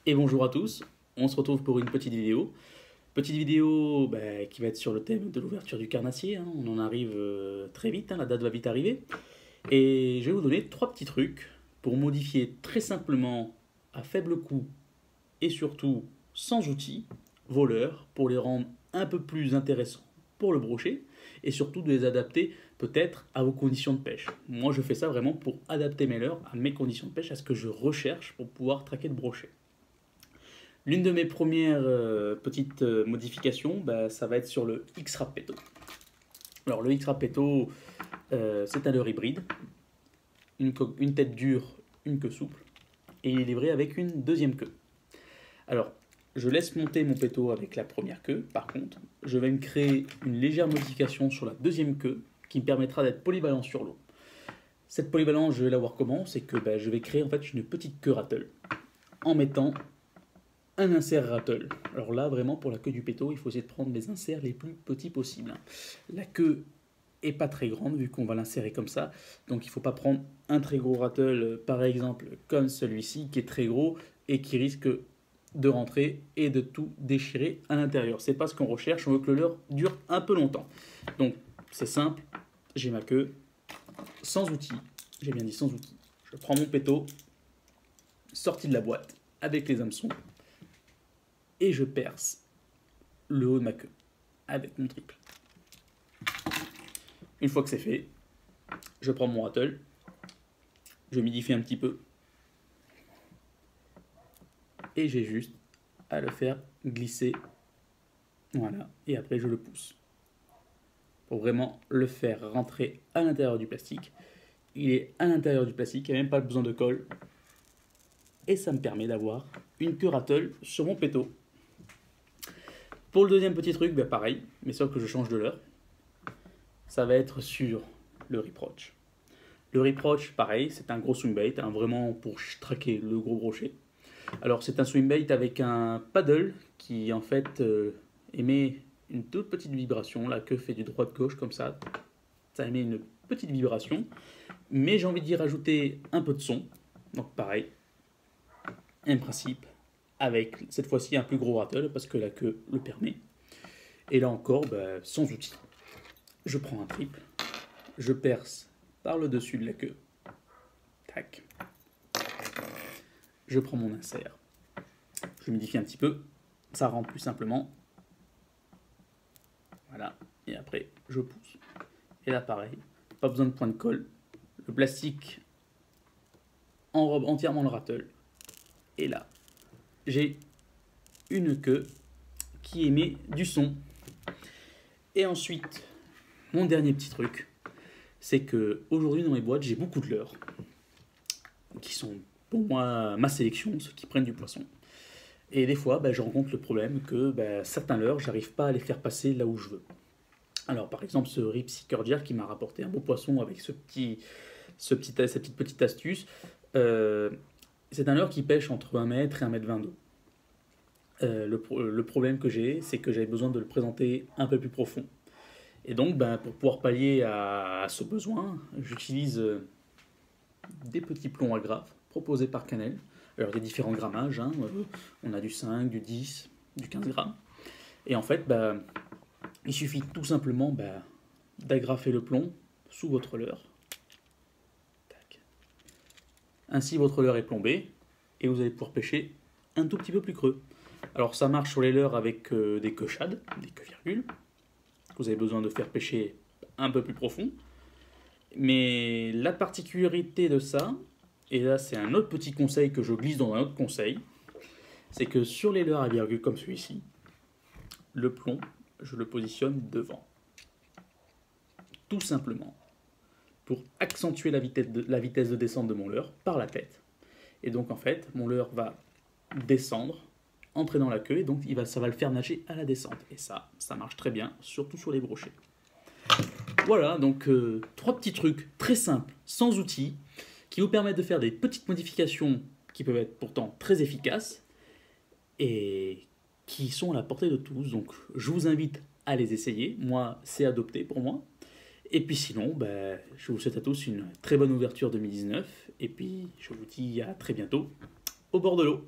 Et bonjour à tous, on se retrouve pour une petite vidéo. Petite vidéo qui va être sur le thème de l'ouverture du carnassier, hein. On en arrive très vite, hein, la date va vite arriver. Et je vais vous donner trois petits trucs pour modifier très simplement, à faible coût et surtout sans outils, vos leurres pour les rendre un peu plus intéressants pour le brochet et surtout de les adapter peut-être à vos conditions de pêche. Moi je fais ça vraiment pour adapter mes leurres à mes conditions de pêche, à ce que je recherche pour pouvoir traquer le brochet. L'une de mes premières petites modifications, ça va être sur le X-Rapetto. Alors le X-Rapetto, c'est un leurre hybride, une tête dure, une queue souple, et il est livré avec une deuxième queue. Alors, je laisse monter mon péto avec la première queue, par contre, je vais me créer une légère modification sur la deuxième queue, qui me permettra d'être polyvalent sur l'eau. Cette polyvalence, je vais la voir comment, c'est que je vais créer en fait une petite queue rattle, en mettant un insert rattle. Alors là, vraiment, pour la queue du péto, il faut essayer de prendre les inserts les plus petits possibles. La queue est pas très grande, vu qu'on va l'insérer comme ça. Donc il ne faut pas prendre un très gros rattle, par exemple, comme celui-ci, qui est très gros et qui risque de rentrer et de tout déchirer à l'intérieur. C'est pas ce qu'on recherche, on veut que le leurre dure un peu longtemps. Donc c'est simple, j'ai ma queue, sans outils, j'ai bien dit sans outils. Je prends mon péto, sorti de la boîte, avec les hameçons, et je perce le haut de ma queue avec mon triple. Une fois que c'est fait, je prends mon rattle, je m'idifie un petit peu et j'ai juste à le faire glisser, voilà, et après je le pousse pour vraiment le faire rentrer à l'intérieur du plastique. Il est à l'intérieur du plastique, il n'y a même pas besoin de colle, et ça me permet d'avoir une queue rattle sur mon péto. Pour le deuxième petit truc, pareil, mais sauf que je change de leurre. Ça va être sur le reproach. Le reproach, pareil, c'est un gros swimbait, hein, vraiment pour traquer le gros brochet. Alors c'est un swimbait avec un paddle qui en fait émet une toute petite vibration. La queue fait du droite-gauche comme ça. Ça émet une petite vibration. Mais j'ai envie d'y rajouter un peu de son. Donc pareil, même principe, avec cette fois-ci un plus gros rattle parce que la queue le permet. Et là encore, sans outil. Je prends un triple, je perce par le dessus de la queue. Tac. Je prends mon insert. Je modifie un petit peu. Ça rentre plus simplement. Voilà. Et après, je pousse. Et là, pareil. Pas besoin de point de colle. Le plastique enrobe entièrement le rattle. Et là, j'ai une queue qui émet du son. Et ensuite, mon dernier petit truc, c'est que aujourd'hui dans mes boîtes, j'ai beaucoup de leurres qui sont pour moi ma sélection, ceux qui prennent du poisson. Et des fois, je rencontre le problème que certains leurres, j'arrive pas à les faire passer là où je veux. Alors par exemple, ce Rip Seeker Jerk qui m'a rapporté un beau poisson avec cette petite astuce. C'est un leurre qui pêche entre 1 mètre et 1 mètre 20 d'eau. Le problème que j'ai, c'est que j'avais besoin de le présenter un peu plus profond. Et donc, pour pouvoir pallier à ce besoin, j'utilise des petits plombs agrafes proposés par Canel. Alors, des différents grammages, hein, on a du 5, du 10, du 15 grammes. Et en fait, il suffit tout simplement d'agrafer le plomb sous votre leurre. Tac. Ainsi, votre leurre est plombé et vous allez pouvoir pêcher un tout petit peu plus creux. Alors, ça marche sur les leurres avec des queues shad, des queues virgules. Vous avez besoin de faire pêcher un peu plus profond. Mais la particularité de ça, et là c'est un autre petit conseil que je glisse dans un autre conseil, c'est que sur les leurres à virgule comme celui-ci, le plomb, je le positionne devant. Tout simplement pour accentuer la vitesse de descente de mon leurre par la tête. Et donc en fait, mon leurre va descendre, entrer dans la queue, et donc ça va le faire nager à la descente. Et ça marche très bien, surtout sur les brochets. Voilà, donc 3 petits trucs très simples, sans outils, qui vous permettent de faire des petites modifications qui peuvent être pourtant très efficaces et qui sont à la portée de tous. Donc je vous invite à les essayer. Moi, c'est adopté pour moi. Et puis sinon, je vous souhaite à tous une très bonne ouverture 2019. Et puis je vous dis à très bientôt au bord de l'eau.